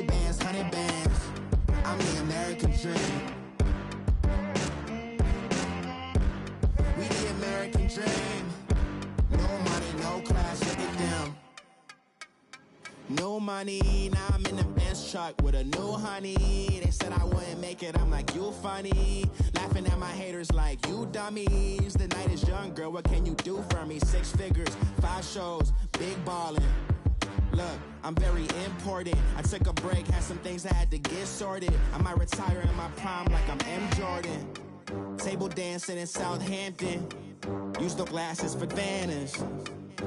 80 bands, 100 bands. I'm the American dream. We the American dream. No money, no class, look at them. No money, now I'm in the Benz truck with a new honey. They said I wouldn't make it, I'm like, you funny. Laughing at my haters like, you dummies. The night is young, girl, what can you do for me? 6 figures, 5 shows, big ballin'. Look, I'm very important. I took a break, had some things I had to get sorted. I might retire in my prime like I'm M. Jordan. Table dancing in Southampton. Use the glasses for Vannas.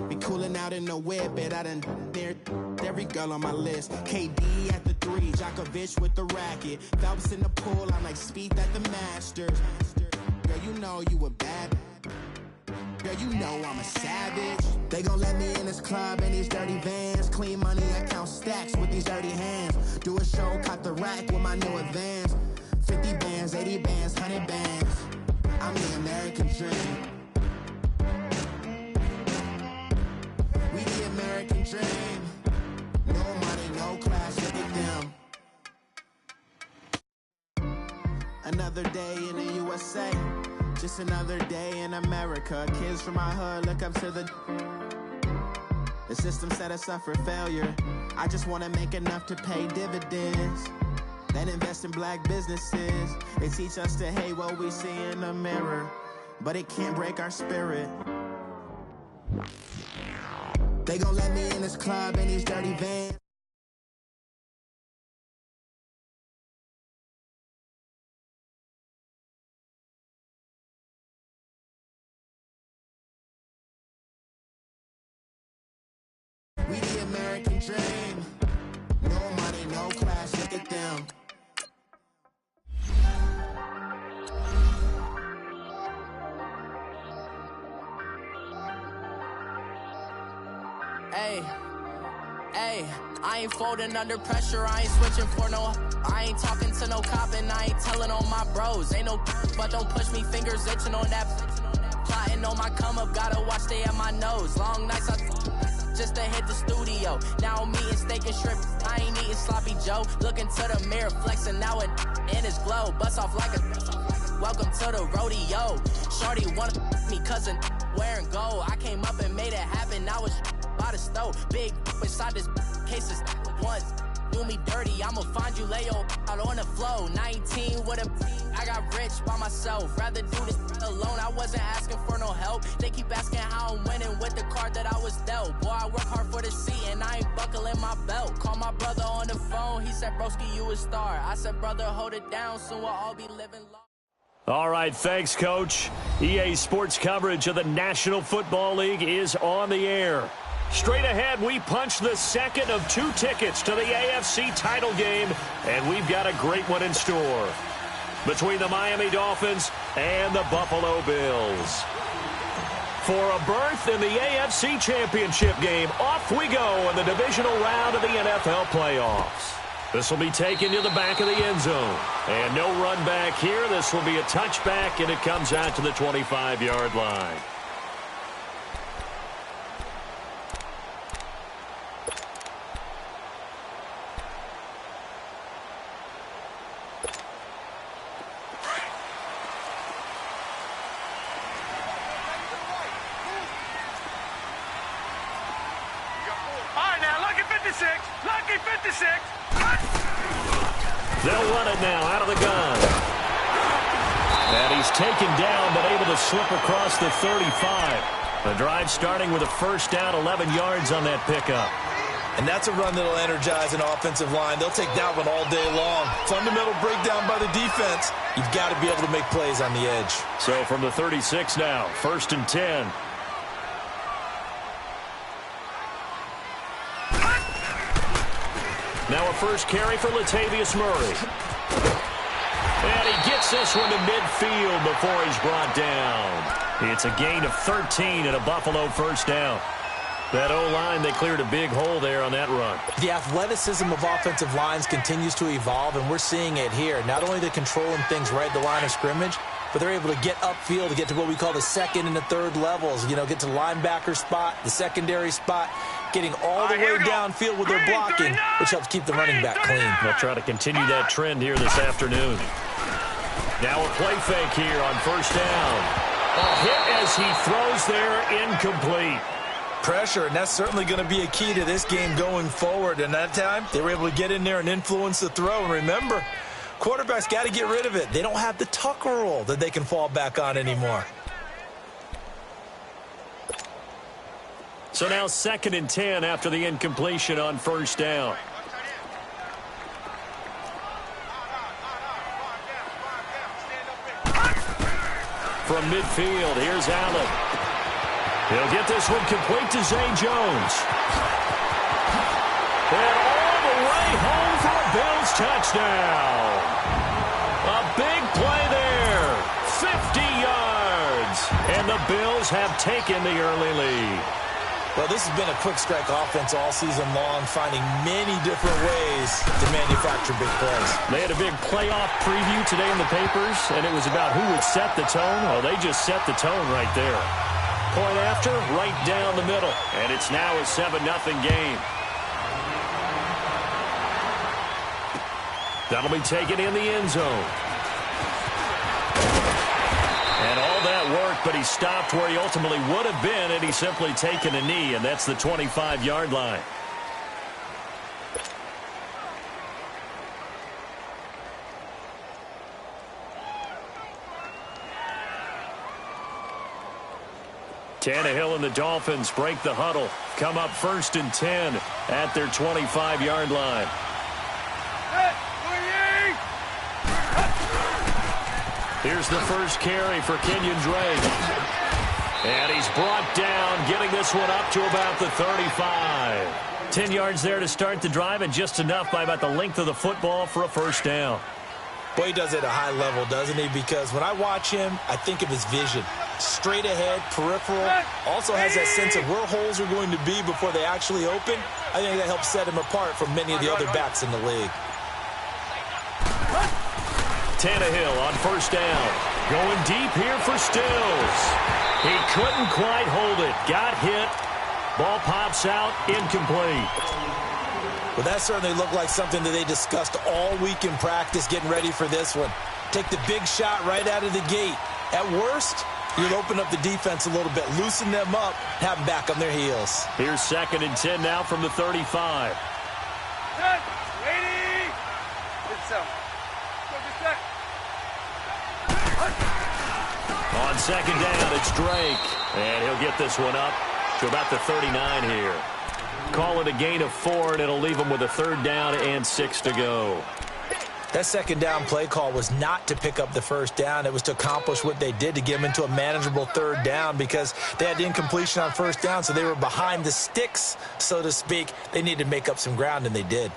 Be cooling out in the whip, but I done near every girl on my list. KD at the 3, Djokovic with the racket. Phelps in the pool, I'm like Spieth at the Masters. Girl, you know you a bad. Girl, you know I'm a savage. They gon' let me in this club in these dirty vans. Clean money, I count stacks with these dirty hands. Do a show, cop the rack with my new advance. 50 bands, 80 bands, 100 bands. I'm the American dream. We the American dream. No money, no class, look at them. Another day in the USA. Just another day in America. Kids from my hood look up to the system set us up for failure. I just want to make enough to pay dividends. Then invest in black businesses. They teach us to hate what we see in the mirror, but it can't break our spirit. They gon' let me in this club in these dirty vans. We the American dream. No money, no class, look at them. Hey, I ain't folding under pressure, I ain't switching for no. I ain't talking to no cop and I ain't telling on my bros. Ain't no but don't push me, fingers itching on that. Plotting on my come up, gotta watch stay at my nose. Long nights just to hit the studio. Now I'm eating steak and shrimp, I ain't eating sloppy Joe. Looking to the mirror, flexing now it in his glow. Bust off like a welcome to the rodeo. Shorty wanna me cousin wearing gold. I came up and made it happen, now it's by the stove. Big inside this cases once do me dirty, I'ma find you lay out on the floor. 19 with a I got rich by myself, rather do this alone. I wasn't asking for no help, they keep asking how I'm winning with the card that I was dealt. Boy, I work hard for the seat and I ain't buckling my belt. Call my brother on the phone, he said broski you a star. I said brother hold it down, soon we'll all be living long. All right, thanks, Coach. EA Sports coverage of the National Football League is on the air. Straight ahead, we punch the second of 2 tickets to the AFC title game, and we've got a great one in store between the Miami Dolphins and the Buffalo Bills. For a berth in the AFC Championship game, off we go in the divisional round of the NFL playoffs. This will be taken to the back of the end zone. And no run back here. This will be a touchback, and it comes out to the 25-yard line. Lucky 56. They'll run it now out of the gun. And he's taken down, but able to slip across the 35. The drive starting with a first down, 11 yards on that pickup. And that's a run that'll energize an offensive line. They'll take that one all day long. Fundamental breakdown by the defense. You've got to be able to make plays on the edge. So from the 36 now, 1st and 10. Now a first carry for Latavius Murray. And he gets this one to midfield before he's brought down. It's a gain of 13 and a Buffalo first down. That O-line, they cleared a big hole there on that run. The athleticism of offensive lines continues to evolve, and we're seeing it here. Not only the controlling things right at the line of scrimmage, but they're able to get upfield to get to what we call the second and the third levels. You know, get to the linebacker spot, the secondary spot. getting all the way downfield with their blocking, which helps keep the running back clean. They'll try to continue that trend here this afternoon. Now a play fake here on first down. A hit as he throws there, incomplete. Pressure, and that's certainly going to be a key to this game going forward. And that time, they were able to get in there and influence the throw. And remember, quarterbacks got to get rid of it. They don't have the Tucker rule that they can fall back on anymore. So now 2nd and 10 after the incompletion on first down. From midfield, here's Allen. He'll get this one complete to Zay Jones. And all the way home for a Bills touchdown. A big play there. 50 yards. And the Bills have taken the early lead. Well, this has been a quick strike offense all season long, finding many different ways to manufacture big plays. They had a big playoff preview today in the papers, and it was about who would set the tone. Well, they just set the tone right there. Point after, right down the middle, and it's now a 7-0 game. That'll be taken in the end zone. And all that work, but he stopped where he ultimately would have been, and he's simply taken a knee, and that's the 25-yard line. Tannehill and the Dolphins break the huddle, come up 1st and 10 at their 25-yard line. Here's the first carry for Kenyon Drake. And he's brought down, getting this one up to about the 35. 10 yards there to start the drive, and just enough by about the length of the football for a first down. Boy, he does it at a high level, doesn't he? Because when I watch him, I think of his vision. Straight ahead, peripheral. Also has that sense of where holes are going to be before they actually open. I think that helps set him apart from many of the other backs in the league. Tannehill on first down. Going deep here for Stills. He couldn't quite hold it. Got hit. Ball pops out. Incomplete. Well, that certainly looked like something that they discussed all week in practice getting ready for this one. Take the big shot right out of the gate. At worst, you'll open up the defense a little bit, loosen them up, have them back on their heels. Here's 2nd and 10 now from the 35. On 2nd down, it's Drake. And he'll get this one up to about the 39 here. Call it a gain of 4, and it'll leave him with a 3rd down and 6 to go. That 2nd down play call was not to pick up the 1st down. It was to accomplish what they did, to get them into a manageable 3rd down, because they had the incompletion on 1st down, so they were behind the sticks, so to speak. They needed to make up some ground, and they did.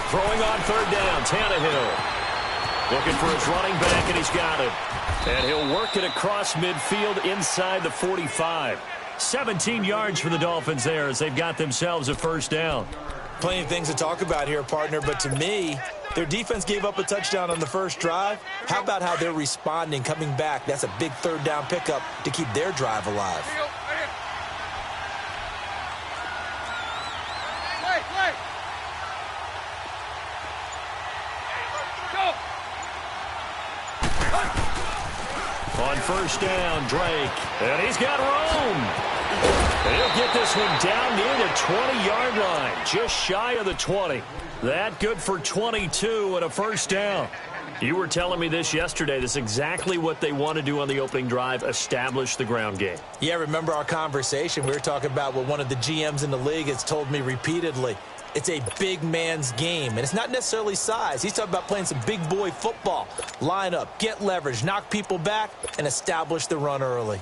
Throwing on 3rd down, Tannehill. Looking for his running back, and he's got it. And he'll work it across midfield inside the 45. 17 yards for the Dolphins there as they've got themselves a 1st down. Plenty of things to talk about here, partner, but to me, their defense gave up a touchdown on the 1st drive. How about how they're responding, coming back? That's a big 3rd down pickup to keep their drive alive. On 1st down, Drake. And he's got room. And he'll get this one down near the 20-yard line. Just shy of the 20. That good for 22 and a 1st down. You were telling me this yesterday. This is exactly what they want to do on the opening drive, establish the ground game. Yeah, remember our conversation. We were talking about what one of the GMs in the league has told me repeatedly. It's a big man's game, and it's not necessarily size. He's talking about playing some big boy football. Line up, get leverage, knock people back, and establish the run early.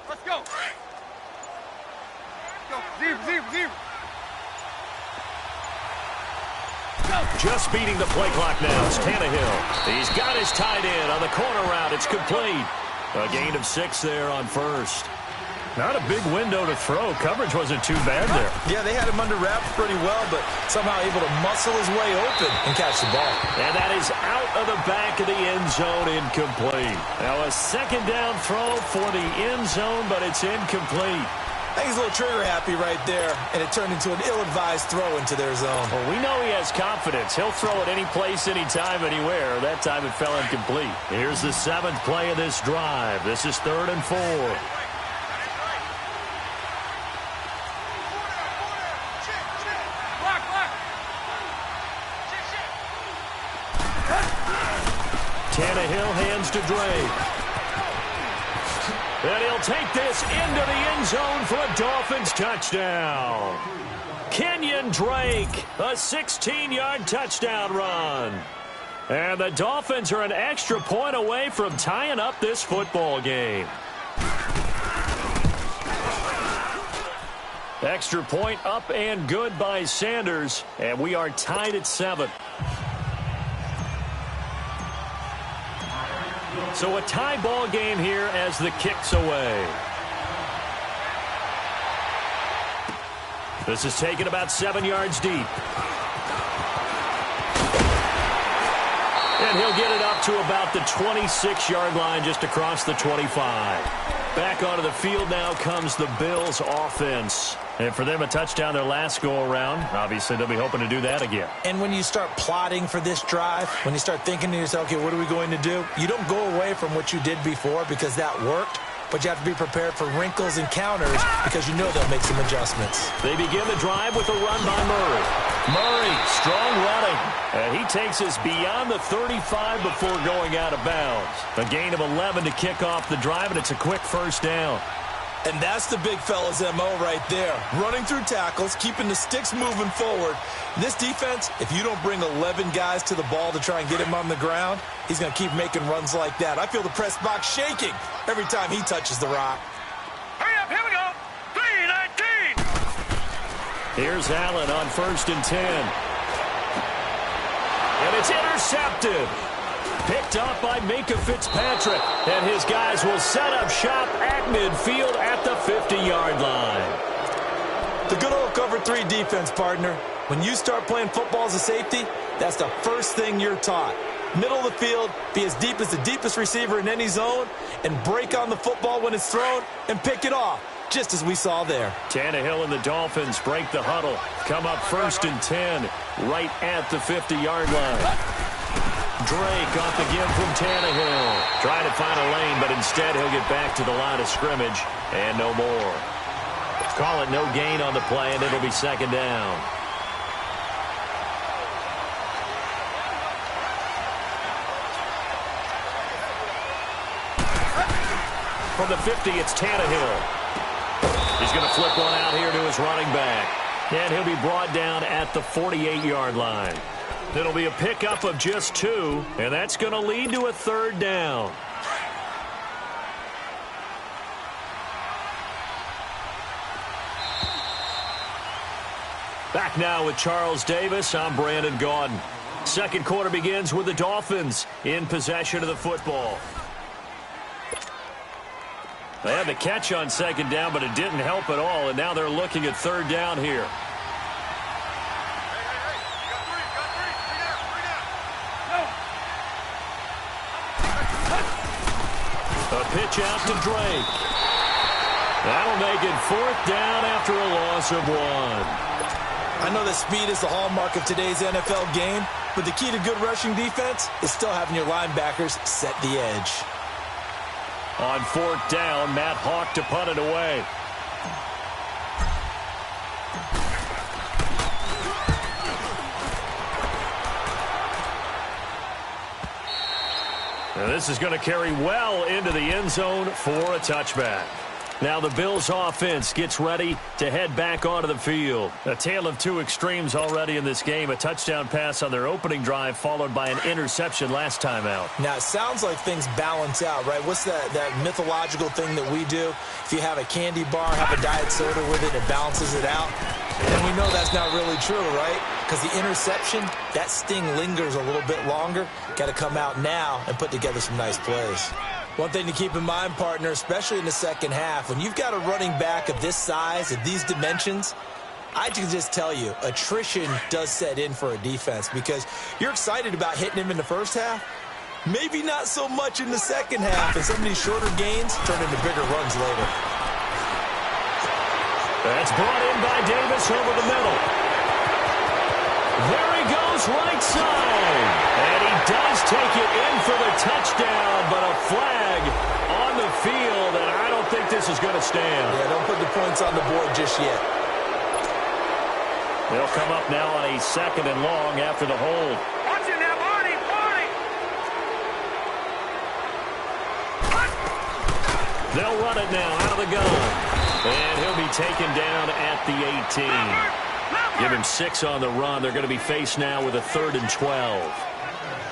Let's go. Go. Zero. Just beating the play clock now. It's Tannehill. He's got his tight end on the corner route. It's complete. A gain of 6 there on first. Not a big window to throw. Coverage wasn't too bad there. Yeah, they had him under wraps pretty well, but somehow able to muscle his way open and catch the ball. And that is out of the back of the end zone, incomplete. Now a second down throw for the end zone, but it's incomplete. I think he's a little trigger happy right there, and it turned into an ill-advised throw into their zone. Well, we know he has confidence. He'll throw it any place, anytime, anywhere. That time it fell incomplete. Here's the 7th play of this drive. This is 3rd and 4. Tannehill hands to Drake. And he'll take this into the end zone for a Dolphins touchdown. Kenyon Drake, a 16-yard touchdown run. And the Dolphins are an extra point away from tying up this football game. Extra point up and good by Sanders, and we are tied at 7. So a tie ball game here as the kick's away. This is taken about 7 yards deep. And he'll get it up to about the 26-yard line, just across the 25. Back onto the field now comes the Bills offense. And for them, a touchdown their last go-around. Obviously, they'll be hoping to do that again. And when you start plotting for this drive, when you start thinking to yourself, okay, what are we going to do? You don't go away from what you did before because that worked. But you have to be prepared for wrinkles and counters because you know they'll make some adjustments. They begin the drive with a run by Murray. Murray, strong running. And he takes us beyond the 35 before going out of bounds. A gain of 11 to kick off the drive, and it's a quick first down. And that's the big fella's MO right there. Running through tackles, keeping the sticks moving forward. This defense, if you don't bring 11 guys to the ball to try and get him on the ground, he's going to keep making runs like that. I feel the press box shaking every time he touches the rock. Hurry up, here we go. 3-19. Here's Allen on 1st and 10. And it's intercepted. Picked up by Minka Fitzpatrick. And his guys will set up shop at midfield at the 50-yard line. The good old cover 3 defense, partner. When you start playing football as a safety, that's the first thing you're taught. Middle of the field, be as deep as the deepest receiver in any zone, and break on the football when it's thrown and pick it off, just as we saw there. Tannehill and the Dolphins break the huddle. Come up 1st and 10, right at the 50-yard line. Drake off again from Tannehill. Trying to find a lane, but instead he'll get back to the line of scrimmage and no more. Call it no gain on the play, and it'll be 2nd down. From the 50, it's Tannehill. He's going to flip one out here to his running back. And he'll be brought down at the 48-yard line. It'll be a pickup of just 2, and that's going to lead to a 3rd down. Back now with Charles Davis. I'm Brandon Gaudin. Second quarter begins with the Dolphins in possession of the football. They had the catch on 2nd down, but it didn't help at all, and now they're looking at 3rd down here. A pitch out to Drake. That'll make it 4th down after a loss of 1. I know that speed is the hallmark of today's NFL game, but the key to good rushing defense is still having your linebackers set the edge. On 4th down, Matt Hawk to punt it away. And this is going to carry well into the end zone for a touchback. Now the Bills offense gets ready to head back onto the field. A tale of two extremes already in this game. A touchdown pass on their opening drive followed by an interception last time out. Now, it sounds like things balance out, right? What's that mythological thing that we do? If you have a candy bar, have a diet soda with it, it balances it out. And we know that's not really true, right? Because the interception, that sting lingers a little bit longer. Got to come out now and put together some nice plays. One thing to keep in mind, partner, especially in the second half, when you've got a running back of this size, of these dimensions, I can just tell you, attrition does set in for a defense because you're excited about hitting him in the first half. Maybe not so much in the second half, and some of these shorter gains turn into bigger runs later. That's brought in by Davis over the middle. There he goes, right side. And he does take it in for the touchdown, but a flag on the field, and I don't think this is going to stand. Yeah, don't put the points on the board just yet. They'll come up now on a 2nd and long after the hold. Watch it now, Marty, Marty! They'll run it now out of the gun. And he'll be taken down at the 18. Give him 6 on the run. They're going to be faced now with a 3rd and 12.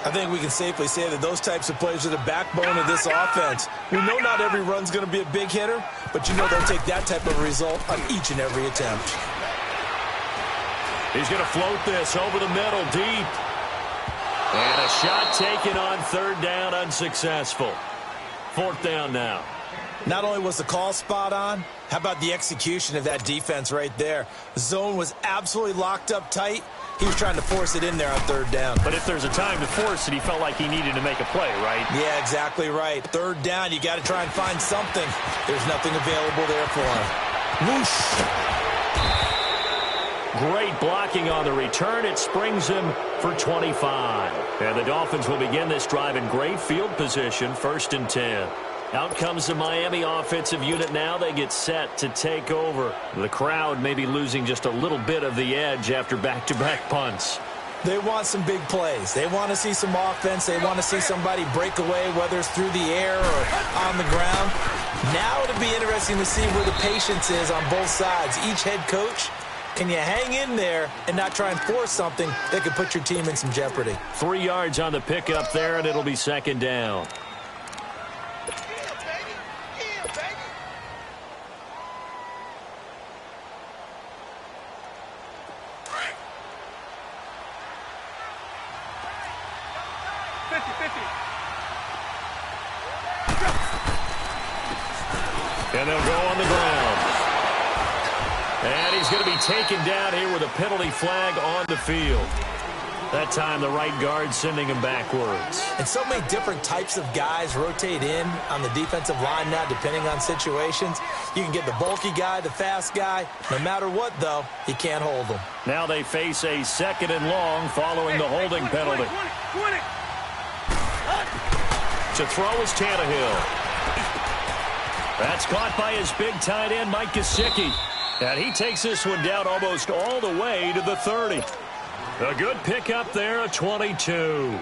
I think we can safely say that those types of plays are the backbone of this offense. We know not every run's going to be a big hitter, but you know they'll take that type of result on each and every attempt. He's going to float this over the middle, deep. And a shot taken on 3rd down, unsuccessful. 4th down now. Not only was the call spot on, how about the execution of that defense right there? The zone was absolutely locked up tight. He was trying to force it in there on 3rd down. But if there's a time to force it, he felt like he needed to make a play, right? Yeah, exactly right. 3rd down, you got to try and find something. There's nothing available there for him. Whoosh! Great blocking on the return. It springs him for 25. And the Dolphins will begin this drive in great field position, 1st and 10. Out comes the Miami offensive unit now. They get set to take over. The crowd may be losing just a little bit of the edge after back-to-back punts. They want some big plays. They want to see some offense. They want to see somebody break away, whether it's through the air or on the ground. Now it'll be interesting to see where the patience is on both sides. Each head coach, can you hang in there and not try and force something that could put your team in some jeopardy? 3 yards on the pickup there, and it'll be 2nd down. And they'll go on the ground. And he's going to be taken down here with a penalty flag on the field. That time the right guard sending him backwards. And so many different types of guys rotate in on the defensive line now, depending on situations. You can get the bulky guy, the fast guy. No matter what, though, he can't hold them. Now they face a 2nd and long following the holding penalty. To throw is Tannehill. That's caught by his big tight end, Mike Gesicki. And he takes this one down almost all the way to the 30. A good pickup there, a 22.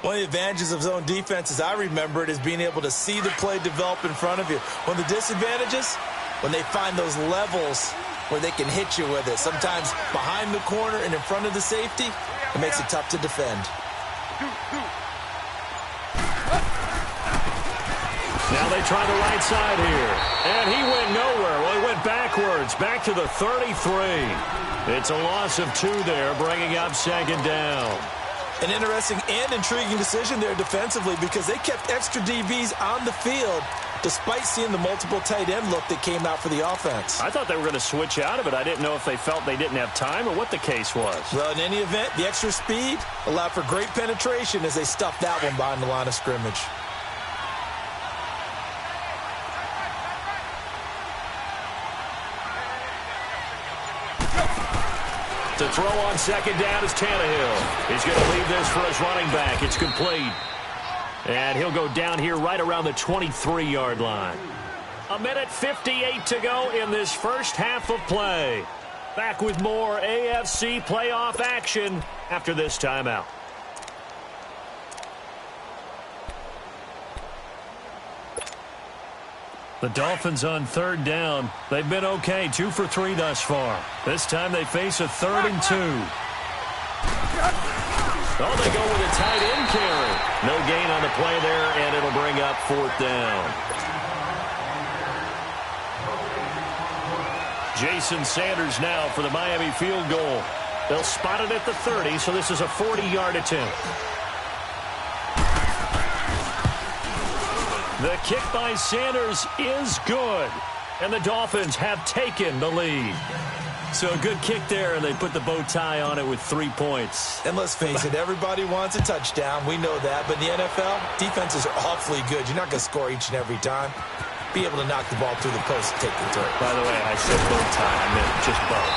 One of the advantages of zone defense, as I remember it, is being able to see the play develop in front of you. One of the disadvantages, when they find those levels where they can hit you with it. Sometimes behind the corner and in front of the safety, it makes it tough to defend. Now they try the right side here. And he went nowhere. Well, he went backwards, back to the 33. It's a loss of 2 there, bringing up 2nd down. An interesting and intriguing decision there defensively because they kept extra DBs on the field despite seeing the multiple tight end look that came out for the offense. I thought they were going to switch out of it. I didn't know if they felt they didn't have time or what the case was. Well, in any event, the extra speed allowed for great penetration as they stuffed that one behind the line of scrimmage. To throw on 2nd down is Tannehill. He's going to leave this for his running back. It's complete. And he'll go down here right around the 23-yard line. 1:58 to go in this first half of play. Back with more AFC playoff action after this timeout. The Dolphins on third down. They've been okay, 2 for 3 thus far. This time they face a 3rd and 2. Oh, they go with a tight end carry. No gain on the play there, and it'll bring up 4th down. Jason Sanders now for the Miami field goal. They'll spot it at the 30, so this is a 40-yard attempt. The kick by Sanders is good, and the Dolphins have taken the lead. So a good kick there, and they put the bow tie on it with 3 points. And let's face it, everybody wants a touchdown. We know that. But in the NFL, defenses are awfully good. You're not going to score each and every time. Be able to knock the ball through the post and take the turn. By the way, I said bow tie. I meant just bow.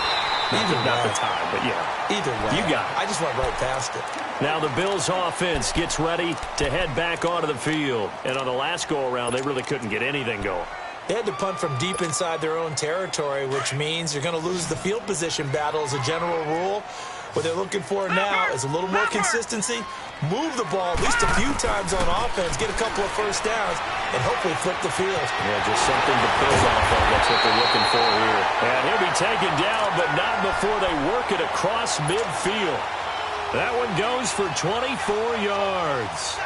Not the tie, but yeah. Either way. You got it. I just went right past it. Now the Bills offense gets ready to head back onto the field. And on the last go-around, they really couldn't get anything going. They had to punt from deep inside their own territory, which means you're going to lose the field position battle as a general rule. What they're looking for now is a little more consistency, move the ball at least a few times on offense, get a couple of first downs, and hopefully flip the field. Yeah, just something to build off of. That's what they're looking for here. And he'll be taken down, but not before they work it across midfield. That one goes for 24 yards.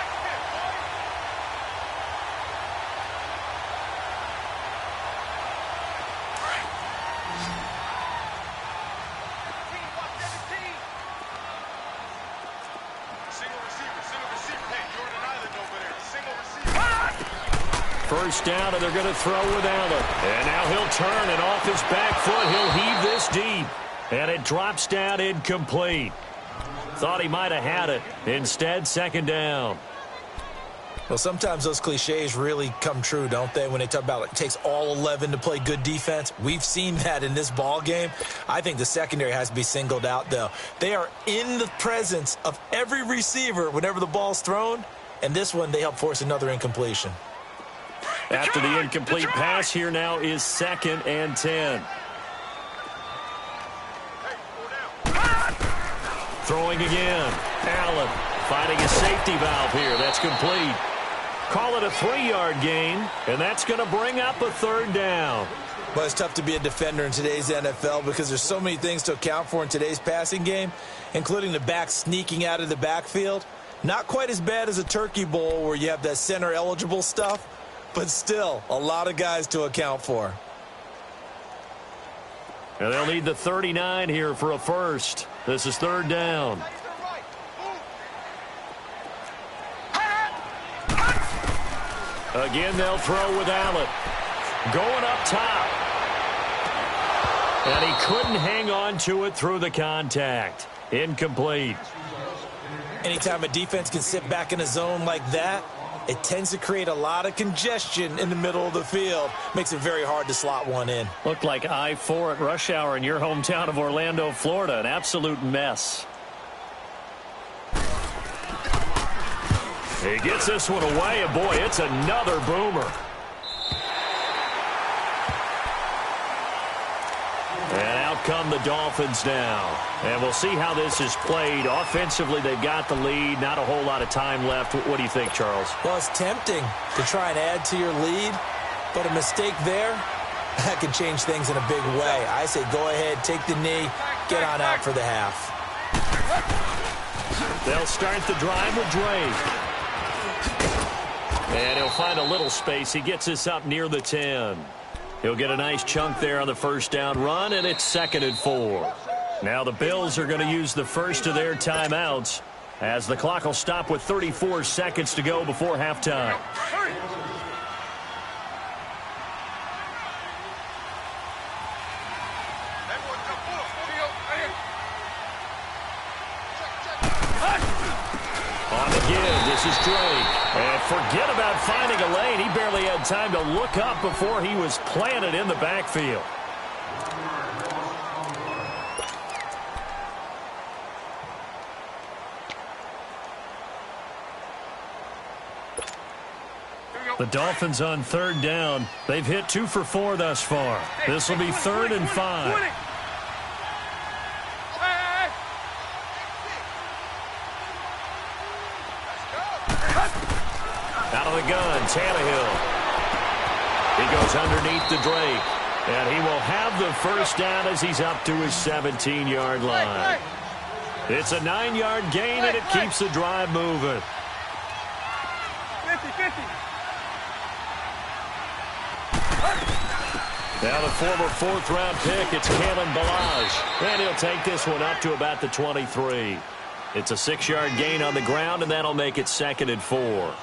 First down, and they're going to throw with Allen. And now he'll turn, and off his back foot, he'll heave this deep. And it drops down incomplete. Thought he might have had it. Instead, 2nd down. Well, sometimes those cliches really come true, don't they? When they talk about it takes all 11 to play good defense. We've seen that in this ball game. I think the secondary has to be singled out, though. They are in the presence of every receiver whenever the ball's thrown. And this one, they help force another incompletion. After the incomplete pass, here now is 2nd and 10. Throwing again. Allen finding a safety valve here. That's complete. Call it a 3-yard gain, and that's going to bring up a 3rd down. Well, it's tough to be a defender in today's NFL because there's so many things to account for in today's passing game, including the back sneaking out of the backfield. Not quite as bad as a turkey bowl where you have that center-eligible stuff, but still a lot of guys to account for. And they'll need the 39 here for a first. This is 3rd down. Again, they'll throw with Allen. Going up top. And he couldn't hang on to it through the contact. Incomplete. Anytime a defense can sit back in a zone like that, it tends to create a lot of congestion in the middle of the field. Makes it very hard to slot one in. Looked like I-4 at rush hour in your hometown of Orlando, Florida. An absolute mess. He gets this one away, and boy, it's another boomer. And out come the Dolphins now. And we'll see how this is played. Offensively, they've got the lead. Not a whole lot of time left. What do you think, Charles? Well, it's tempting to try and add to your lead, but a mistake there, that can change things in a big way. I say go ahead, take the knee, get on out for the half. They'll start the drive with Drake. And he'll find a little space. He gets this up near the 10. He'll get a nice chunk there on the first down run, and it's 2nd and 4. Now the Bills are going to use the first of their timeouts as the clock will stop with 34 seconds to go before halftime. On the give, this is Drake. And forget about finding a lane. He barely had time to look up before he was planted in the backfield. The Dolphins on 3rd down. They've hit 2 for 4 thus far. This will be 3rd and 5. Out of the gun, Tannehill. He goes underneath to Drake. And he will have the first down as he's up to his 17-yard line. It's a 9-yard gain, and it keeps the drive moving. 50-50. Now the former fourth-round pick, it's Kalen Balaj. And he'll take this one up to about the 23. It's a 6-yard gain on the ground, and that'll make it 2nd and 4.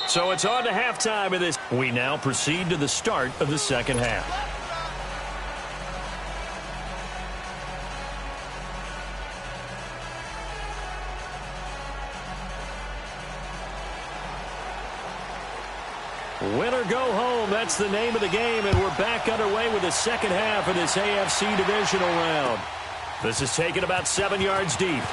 So it's on to halftime of this. We now proceed to the start of the second half. Win or go home, that's the name of the game, and we're back underway with the second half of this AFC divisional round. This is taken about 7 yards deep.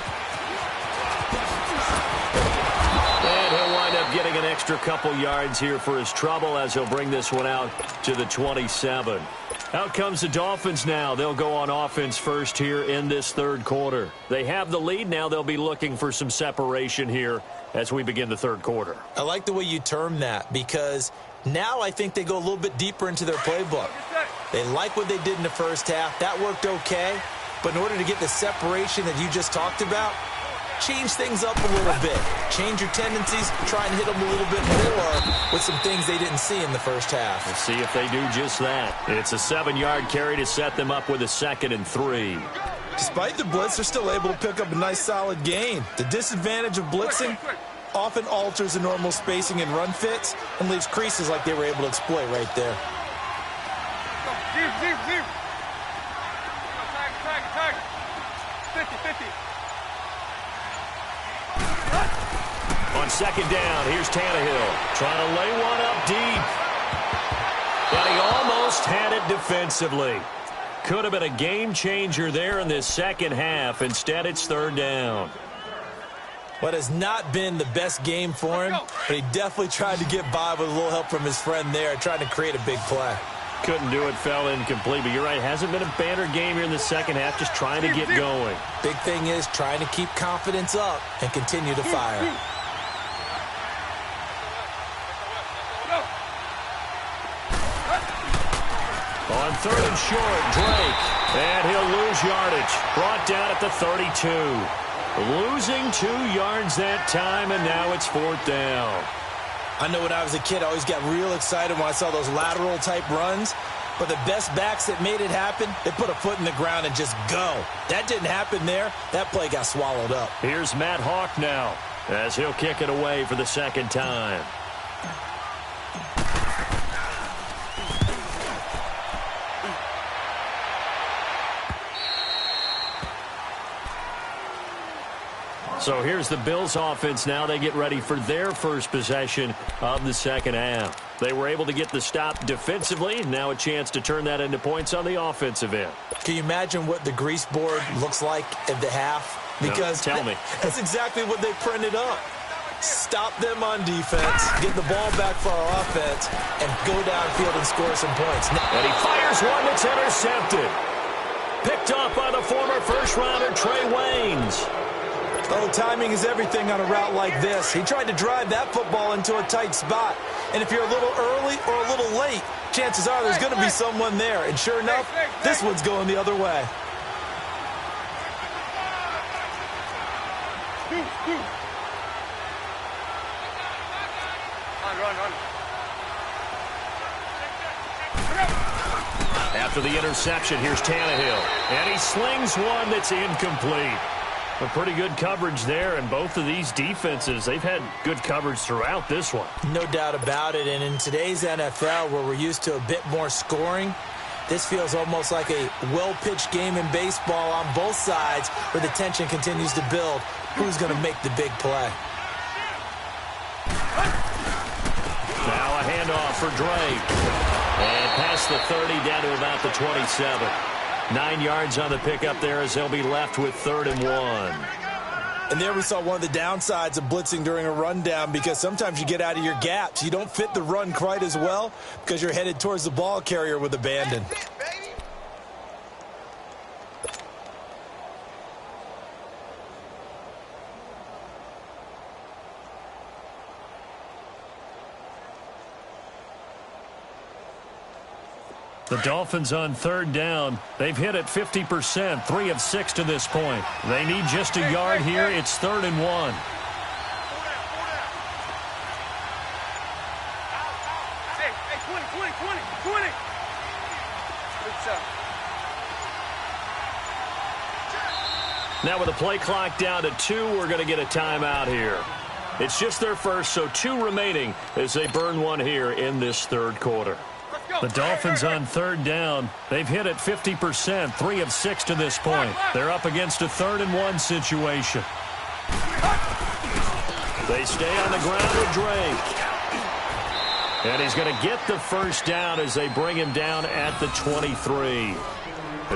And he'll wind up getting an extra couple yards here for his trouble as he'll bring this one out to the 27. Out comes the Dolphins now. They'll go on offense first here in this third quarter. They have the lead now. They'll be looking for some separation here as we begin the third quarter. I like the way you term that because now I think they go a little bit deeper into their playbook. They like what they did in the first half. That worked okay. But in order to get the separation that you just talked about, change things up a little bit. Change your tendencies. Try and hit them a little bit more with some things they didn't see in the first half. We'll see if they do just that. It's a 7-yard carry to set them up with a 2nd and 3. Despite the blitz, they're still able to pick up a nice solid gain. The disadvantage of blitzing often alters the normal spacing and run fits and leaves creases like they were able to exploit right there. Deep. Tag. 50-50. On second down, here's Tannehill trying to lay one up deep. And he almost had it defensively. Could have been a game changer there in this second half. Instead, it's third down. What has not been the best game for him, but he definitely tried to get by with a little help from his friend there, trying to create a big play. Couldn't do it, fell incomplete. But you're right, hasn't been a banner game here in the second half, just trying to get going. Big thing is trying to keep confidence up and continue to fire. On third and short, Drake. And he'll lose yardage. Brought down at the 32. Losing 2 yards that time, and now it's fourth down. I know when I was a kid, I always got real excited when I saw those lateral-type runs. But the best backs that made it happen, they put a foot in the ground and just go. That didn't happen there. That play got swallowed up. Here's Matt Hawk now as he'll kick it away for the second time. So here's the Bills offense now. They get ready for their first possession of the second half. They were able to get the stop defensively. Now a chance to turn that into points on the offensive end. Can you imagine what the grease board looks like at the half? Because no, tell me. That's exactly what they printed up. Stop them on defense, get the ball back for our offense, and go downfield and score some points. And he fires one that's intercepted. Picked off by the former first-rounder Trey Waynes. Oh, timing is everything on a route like this. He tried to drive that football into a tight spot. And if you're a little early or a little late, chances are there's going to be someone there. And sure enough, this one's going the other way. Run. After the interception, here's Tannehill. And he slings one that's incomplete. A pretty good coverage there, and both of these defenses, they've had good coverage throughout this one. No doubt about it, and in today's NFL, where we're used to a bit more scoring, this feels almost like a well-pitched game in baseball on both sides, where the tension continues to build. Who's going to make the big play? Now a handoff for Drake. And past the 30, down to about the 27. 9 yards on the pickup there as they'll be left with 3rd and 1. And there we saw one of the downsides of blitzing during a rundown, because sometimes you get out of your gaps. You don't fit the run quite as well because you're headed towards the ball carrier with abandon. The Dolphins on third down. They've hit it 50%, 3 of 6 to this point. They need just a yard here. It's 3rd and 1. Hey, 20. Now with the play clock down to 2, we're going to get a timeout here. It's just their first, so 2 remaining as they burn one here in this third quarter. The Dolphins on third down. They've hit it 50%, 3 of 6 to this point. They're up against a 3rd and 1 situation. They stay on the ground with Drake. And he's going to get the first down as they bring him down at the 23.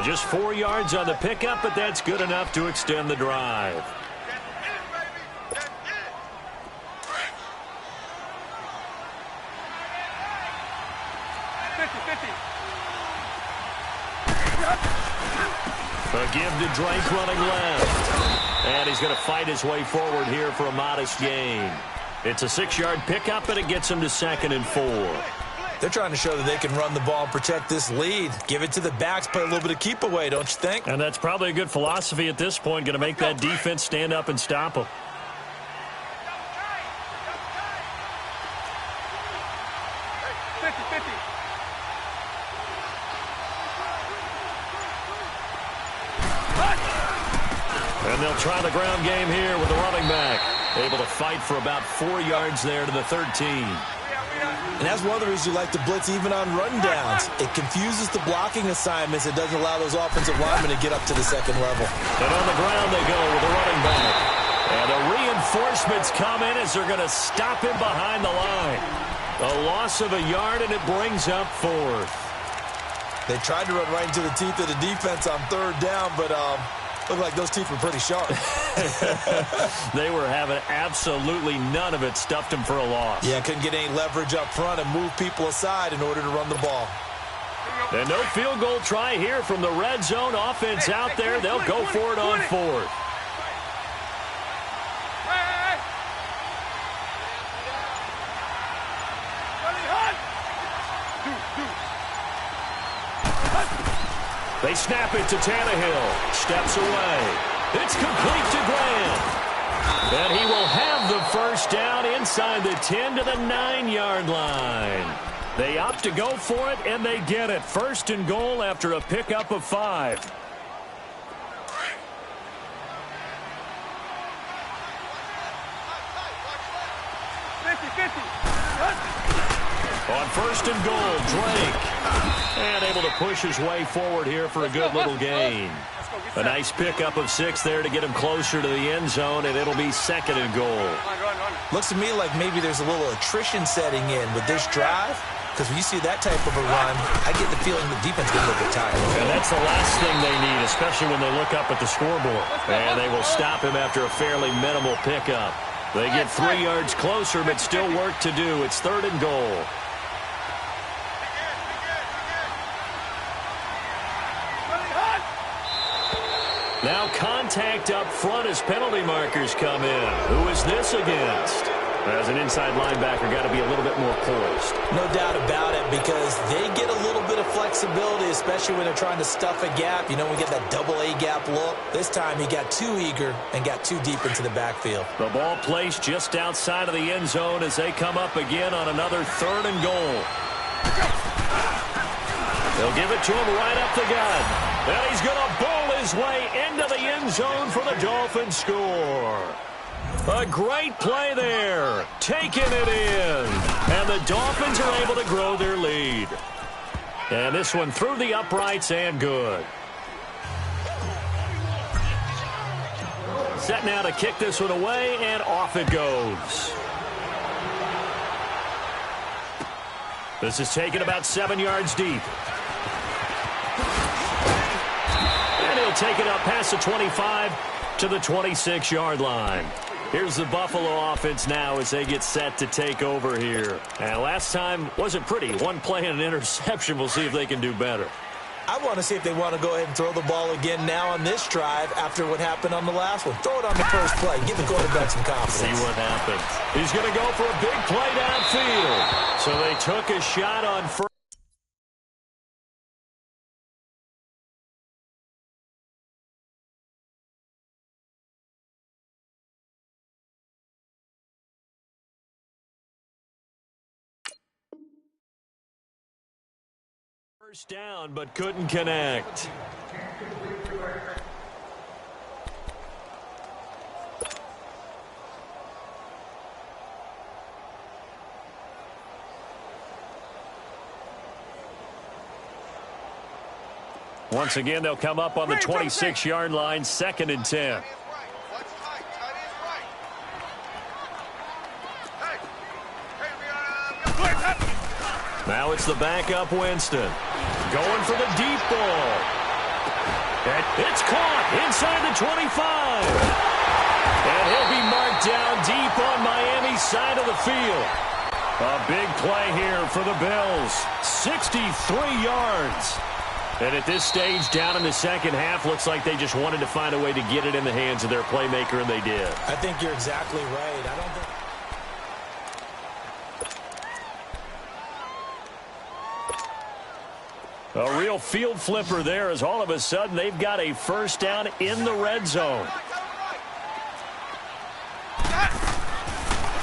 Just 4 yards on the pickup, but that's good enough to extend the drive. A give to Drake running left. And he's going to fight his way forward here for a modest gain. It's a 6-yard pickup, and it gets him to 2nd and 4. They're trying to show that they can run the ball and protect this lead. Give it to the backs, play a little bit of keep away, don't you think? And that's probably a good philosophy at this point, going to make that defense stand up and stop them. And they'll try the ground game here with the running back. Able to fight for about 4 yards there to the 13. And that's one of the reasons you like to blitz even on rundowns. It confuses the blocking assignments. It doesn't allow those offensive linemen to get up to the second level. And on the ground they go with the running back. And the reinforcements come in as they're going to stop him behind the line. A loss of a yard, and it brings up 4th. They tried to run right into the teeth of the defense on third down, but looked like those teeth were pretty sharp. They were having absolutely none of it. Stuffed him for a loss. Yeah, couldn't get any leverage up front and move people aside in order to run the ball. And no field goal try here from the red zone. Offense out there. They'll go for it on 4th. They snap it to Tannehill. Steps away. It's complete to Grant. And he will have the first down inside the 10 to the 9-yard line. They opt to go for it, and they get it. 1st and goal after a pickup of 5. On 1st and goal, Drake. And able to push his way forward here for a good little gain. A nice pickup of 6 there to get him closer to the end zone, and it'll be 2nd and goal. Looks to me like maybe there's a little attrition setting in with this drive, because when you see that type of a run, I get the feeling the defense is going to look tired. And that's the last thing they need, especially when they look up at the scoreboard. And they will stop him after a fairly minimal pickup. They get 3 yards closer, but still work to do. It's 3rd and goal. Now contact up front as penalty markers come in. Who is this against? As an inside linebacker, got to be a little bit more poised. No doubt about it, because they get a little bit of flexibility, especially when they're trying to stuff a gap. You know, we get that double A gap look. This time he got too eager and got too deep into the backfield. The ball placed just outside of the end zone as they come up again on another 3rd and goal. They'll give it to him right up the gut. And he's going to bowl his way into the end zone for the Dolphins score. A great play there. Taking it in. And the Dolphins are able to grow their lead. And this one through the uprights and good. Set now to kick this one away, and off it goes. This is taken about 7 yards deep. And he'll take it up past the 25 to the 26-yard line. Here's the Buffalo offense now as they get set to take over here. And last time wasn't pretty. One play and an interception. We'll see if they can do better. I want to see if they want to go ahead and throw the ball again now on this drive after what happened on the last one. Throw it on the first play. Give the quarterback some confidence. See what happens. He's going to go for a big play downfield. So they took a shot on first. First down, but couldn't connect. Once again, they'll come up on the 26-yard line, 2nd and 10. Now it's the backup Winston. Going for the deep ball. And it's caught inside the 25. And he'll be marked down deep on Miami's side of the field. A big play here for the Bills. 63 yards. And at this stage, down in the second half, looks like they just wanted to find a way to get it in the hands of their playmaker, and they did. I think you're exactly right. I don't think... A real field flipper there as all of a sudden they've got a first down in the red zone.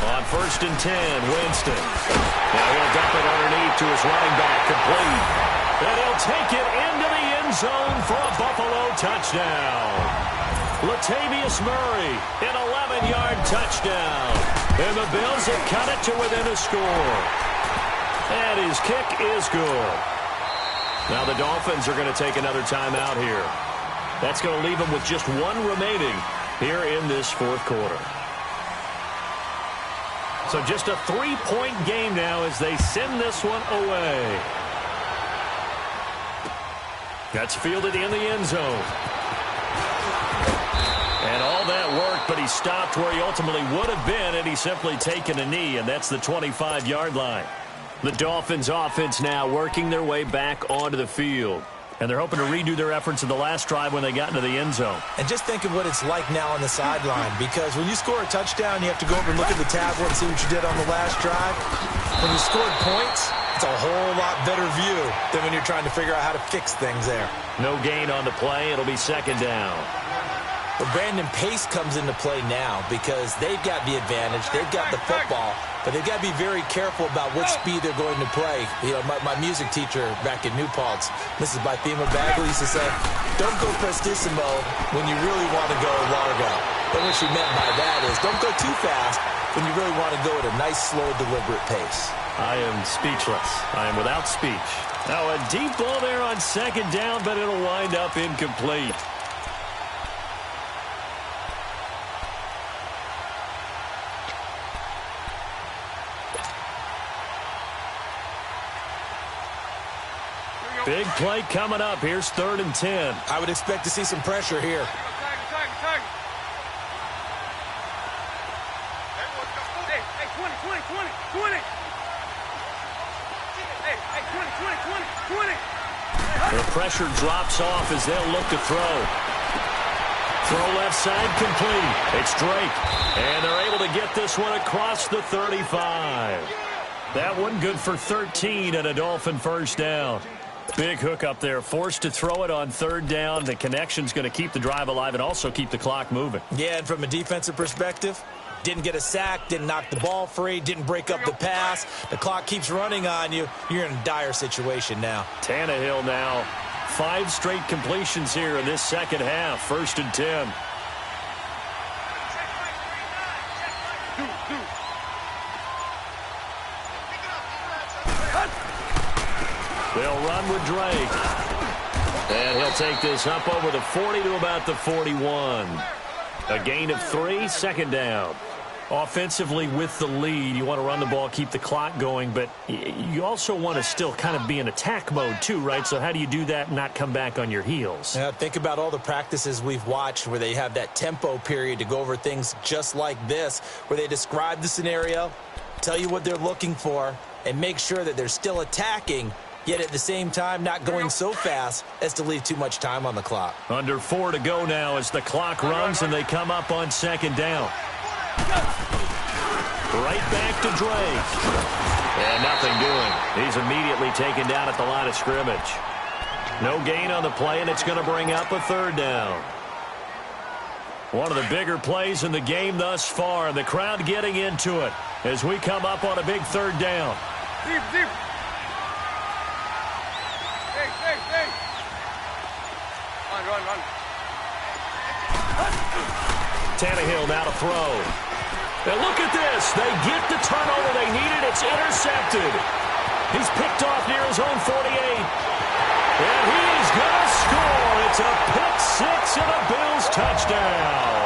On 1st and 10, Winston. Now he'll dump it underneath to his running back, complete. And he'll take it into the end zone for a Buffalo touchdown. Latavius Murray, an 11-yard touchdown. And the Bills have cut it to within a score. And his kick is good. Now the Dolphins are going to take another timeout here. That's going to leave them with just one remaining here in this fourth quarter. So just a 3-point game now as they send this one away. That's fielded in the end zone. And all that worked, but he stopped where he ultimately would have been had he simply taken a knee, and that's the 25-yard line. The Dolphins offense now working their way back onto the field. And they're hoping to redo their efforts in the last drive when they got into the end zone. And just think of what it's like now on the sideline, because when you score a touchdown, you have to go over and look at the tablet and see what you did on the last drive. When you scored points, it's a whole lot better view than when you're trying to figure out how to fix things there. No gain on the play. It'll be 2nd down. But Brandon, pace comes into play now because they've got the advantage. They've got the football, but they've got to be very careful about what speed they're going to play. You know, my music teacher back in New Paltz, Mrs. Bythema Bagley, used to say, don't go prestissimo when you really want to go largo. And what she meant by that is don't go too fast when you really want to go at a nice, slow, deliberate pace. I am speechless. I am without speech. Now a deep ball there on 2nd down, but it'll wind up incomplete. Big play coming up. Here's 3rd and 10. I would expect to see some pressure here. The pressure drops off as they'll look to throw. Throw left side complete. It's Drake. And they're able to get this one across the 35. That one good for 13 and a Dolphin first down. Big hook up there, forced to throw it on 3rd down. The connection's going to keep the drive alive and also keep the clock moving. Yeah, and from a defensive perspective, didn't get a sack, didn't knock the ball free, didn't break up the pass. The clock keeps running on you. You're in a dire situation now. Tannehill now, 5 straight completions here in this second half. 1st and 10. They'll run with Drake. And he'll take this up over the 40 to about the 41. A gain of 3, 2nd down. Offensively with the lead, you want to run the ball, keep the clock going, but you also want to still kind of be in attack mode too, right? So how do you do that and not come back on your heels? Yeah, think about all the practices we've watched where they have that tempo period to go over things just like this, where they describe the scenario, tell you what they're looking for, and make sure that they're still attacking, yet at the same time not going so fast as to leave too much time on the clock. Under 4 to go now as the clock runs and they come up on 2nd down. Right back to Drake. And nothing doing. He's immediately taken down at the line of scrimmage. No gain on the play, and it's going to bring up a 3rd down. One of the bigger plays in the game thus far, and the crowd getting into it as we come up on a big 3rd down. Deep. Hey, Run. Tannehill now to throw. And look at this. They get the turnover they needed. It's intercepted. He's picked off near his own 48. And he's going to score. It's a pick six and a Bills touchdown.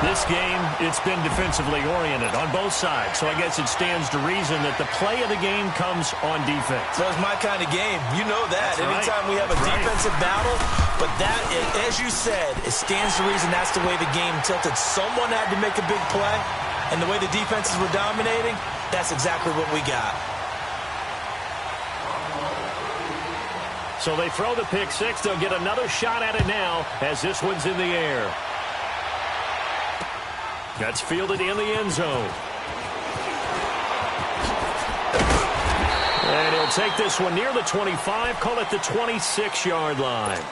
This game, it's been defensively oriented on both sides, so I guess it stands to reason that the play of the game comes on defense. So it's my kind of game. You know that. That's Anytime we have a defensive battle, but that, as you said, it stands to reason that's the way the game tilted. Someone had to make a big play, and the way the defenses were dominating, that's exactly what we got. So they throw the pick six. They'll get another shot at it now as this one's in the air. That's fielded in the end zone. And he'll take this one near the 25, call it the 26-yard line.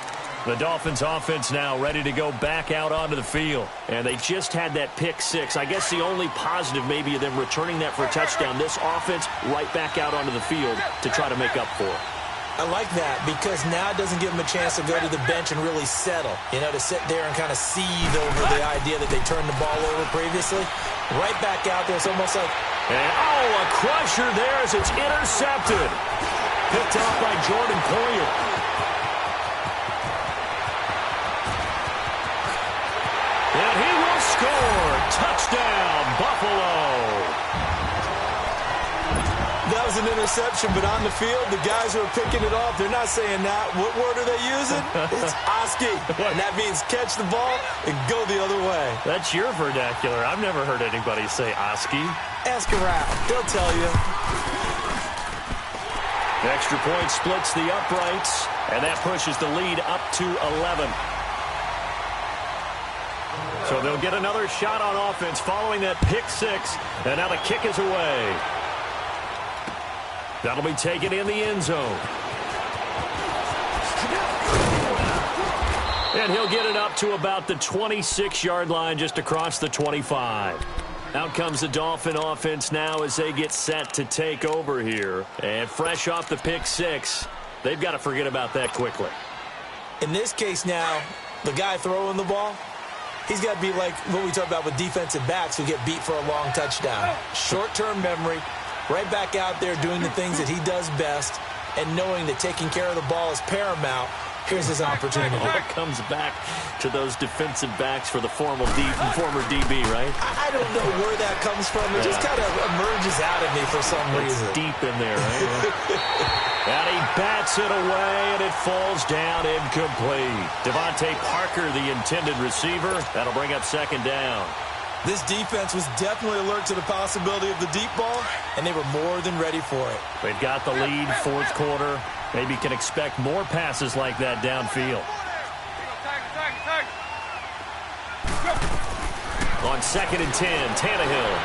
The Dolphins offense now ready to go back out onto the field. And they just had that pick six. I guess the only positive maybe of them returning that for a touchdown. This offense right back out onto the field to try to make up for it. I like that because now it doesn't give them a chance to go to the bench and really settle. You know, to sit there and kind of seethe over the idea that they turned the ball over previously. Right back out there, it's almost like... And, a crusher there as it's intercepted. Picked off by Jordan Poyer. And he will score. Touchdown, Buffalo. That was an interception, but on the field, the guys who are picking it off, they're not saying that. What word are they using? It's Oski. And that means catch the ball and go the other way. That's your vernacular. I've never heard anybody say Oski. Ask around. They'll tell you. The extra point splits the uprights, and that pushes the lead up to 11. So they'll get another shot on offense following that pick six, and now the kick is away. That'll be taken in the end zone. And he'll get it up to about the 26-yard line just across the 25. Out comes the Dolphin offense now as they get set to take over here. And fresh off the pick six, they've got to forget about that quickly. In this case now, the guy throwing the ball, he's got to be like what we talk about with defensive backs who get beat for a long touchdown. Short-term memory. Right back out there doing the things that he does best and knowing that taking care of the ball is paramount. Here's his opportunity. It comes back to those defensive backs for the former DB, right? I don't know where that comes from. It just kind of emerges out of me for some reason. Deep in there, right? And he bats it away, and it falls down incomplete. Devontae Parker, the intended receiver. That'll bring up second down. This defense was definitely alert to the possibility of the deep ball, and they were more than ready for it. They've got the lead, fourth quarter. Maybe can expect more passes like that downfield. On 2nd and 10, Tannehill.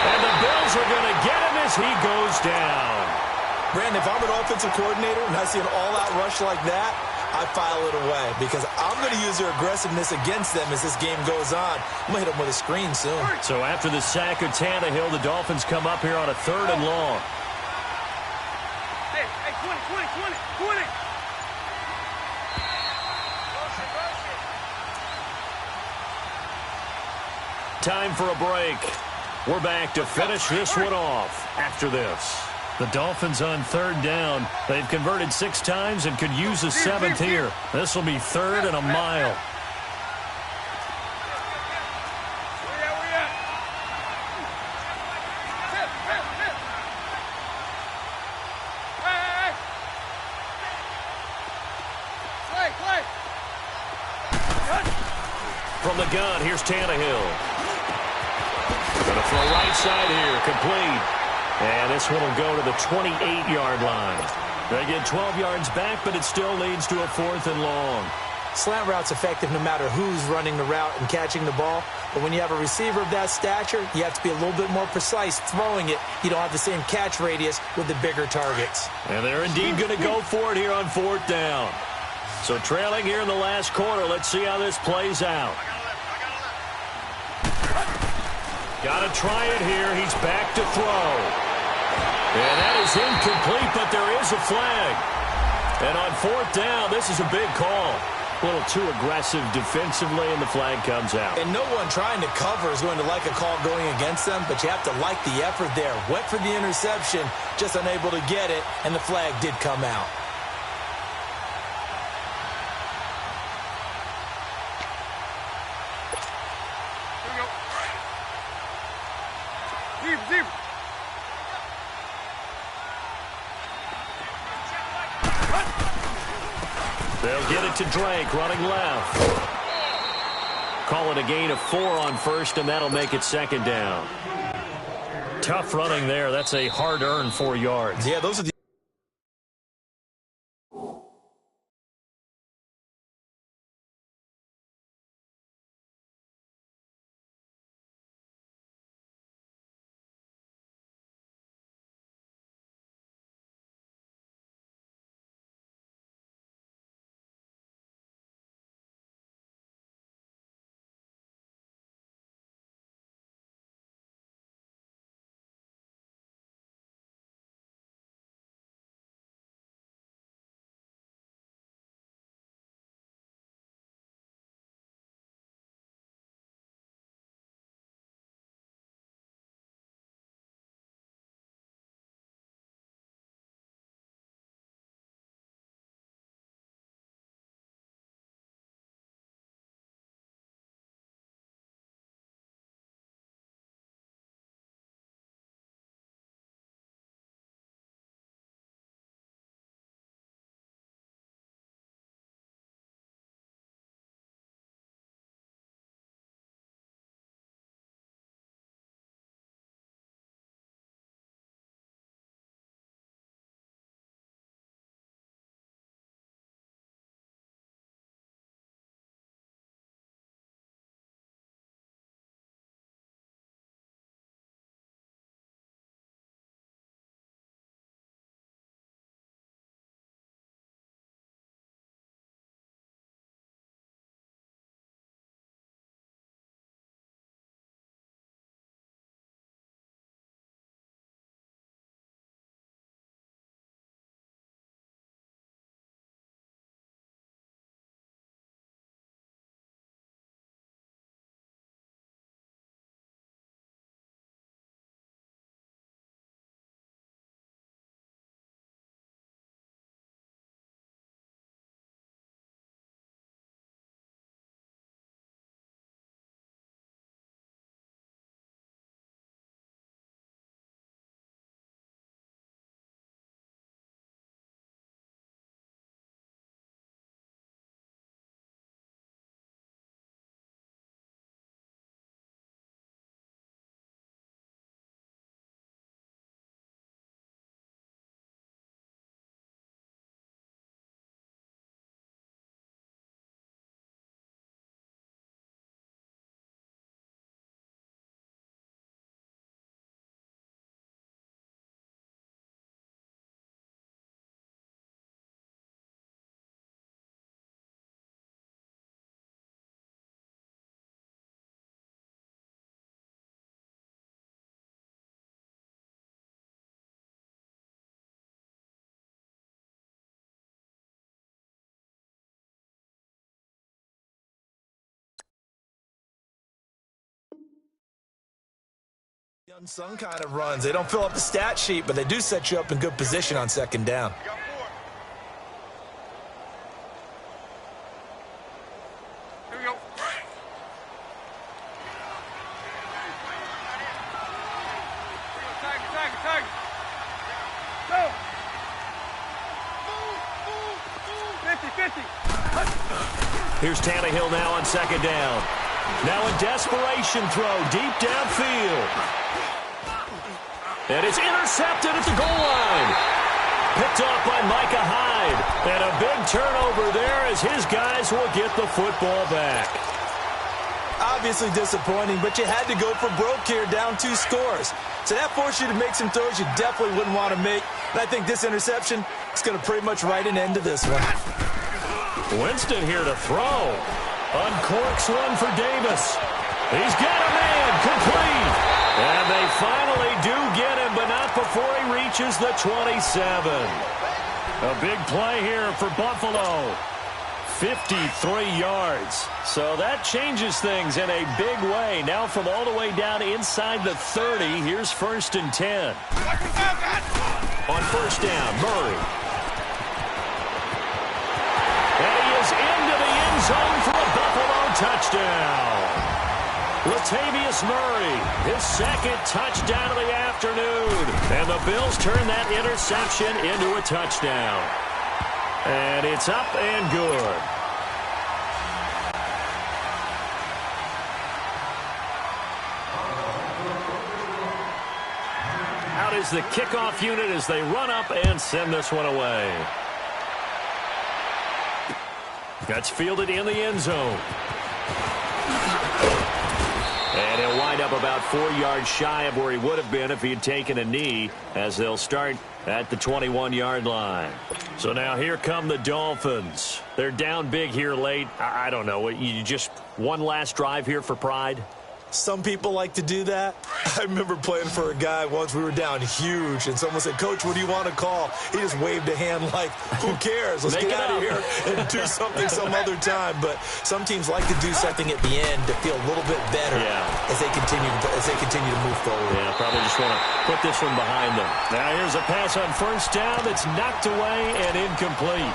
And the Bills are going to get him as he goes down. Brandon, if I'm an offensive coordinator and I see an all-out rush like that, I file it away because I'm going to use their aggressiveness against them as this game goes on. I'm going to hit them with a screen soon. So after the sack of Tannehill, the Dolphins come up here on a 3rd and long. Hey, 20. Time for a break. We're back to finish this one off after this. The Dolphins on 3rd down. They've converted 6 times and could use a 7th here. This will be 3rd and a mile. From the gun, here's Tannehill. Going to throw right side here, complete. And this one will go to the 28-yard line. They get 12 yards back, but it still leads to a 4th and long. Slant route's effective no matter who's running the route and catching the ball. But when you have a receiver of that stature, you have to be a little bit more precise throwing it. You don't have the same catch radius with the bigger targets. And they're indeed going to go for it here on 4th down. So trailing here in the last quarter, let's see how this plays out. Got to try it here. He's back to throw. And that is incomplete, but there is a flag. And on fourth down, this is a big call. A little too aggressive defensively, and the flag comes out. And no one trying to cover is going to like a call going against them, but you have to like the effort there. Went for the interception, just unable to get it, and the flag did come out. Deep. They'll get it to Drake, running left. Call it a gain of 4 on first, and that'll make it second down. Tough running there. That's a hard-earned 4 yards. Yeah, those are the... unsung kind of runs. They don't fill up the stat sheet, but they do set you up in good position on second down. Here we go. Tag. Go. 50. Here's Tannehill now on second down. Now a desperation throw deep downfield. And it's intercepted at the goal line. Picked off by Micah Hyde. And a big turnover there as his guys will get the football back. Obviously disappointing, but you had to go for broke here, down 2 scores. So that forced you to make some throws you definitely wouldn't want to make. And I think this interception is going to pretty much write an end to this one. Winston here to throw. Uncorks one for Davis. He's got a man complete. And they finally do get him, but not before he reaches the 27. A big play here for Buffalo. 53 yards. So that changes things in a big way. Now from all the way down inside the 30, here's 1st and 10. On 1st down, Murray. And he is into the end zone for a Buffalo touchdown. Latavius Murray, his 2nd touchdown of the afternoon. And the Bills turn that interception into a touchdown. And it's up and good. Out is the kickoff unit as they run up and send this one away. That's fielded in the end zone. And he'll wind up about 4 yards shy of where he would have been if he had taken a knee, as they'll start at the 21-yard line. So now here come the Dolphins. They're down big here late. I don't know. You just one last drive here for pride? Some people like to do that. I remember playing for a guy once. We were down huge, and someone said, "Coach, what do you want to call?" He just waved a hand like, "Who cares? Let's get out of here and do something some other time." But some teams like to do something at the end to feel a little bit better as they continue to move forward. Yeah, probably just want to put this one behind them. Now here's a pass on 1st down that's knocked away and incomplete.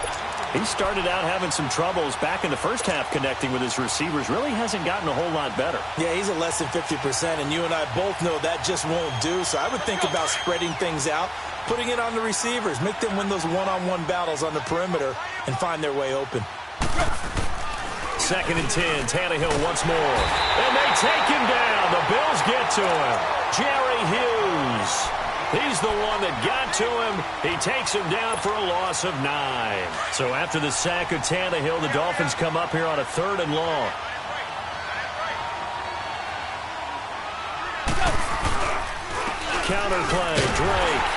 He started out having some troubles back in the first half connecting with his receivers. Really hasn't gotten a whole lot better. Yeah, he's at less than 50%, and you and I both know that just won't do. So I would think about spreading things out, putting it on the receivers, make them win those one-on-one battles on the perimeter, and find their way open. 2nd and 10, Tannehill once more. And they take him down. The Bills get to him. Jerry Hughes. He's the one that got to him. He takes him down for a loss of 9. So after the sack of Tannehill, the Dolphins come up here on a 3rd and long. Counter play, Drake.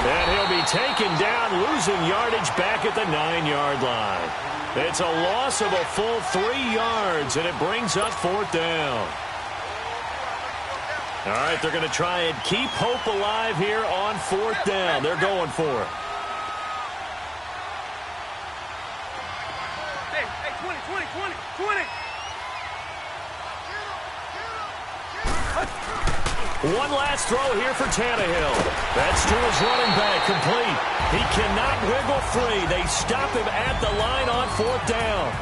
And he'll be taken down, losing yardage back at the 9-yard line. It's a loss of a full 3 yards, and it brings up 4th down. All right, they're going to try and keep hope alive here on 4th down. They're going for it. Hey, 20. One last throw here for Tannehill. That's to his running back, complete. He cannot wiggle free. They stop him at the line on 4th down.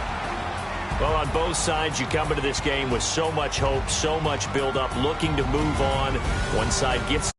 Well, on both sides, you come into this game with so much hope, so much build-up, looking to move on. One side gets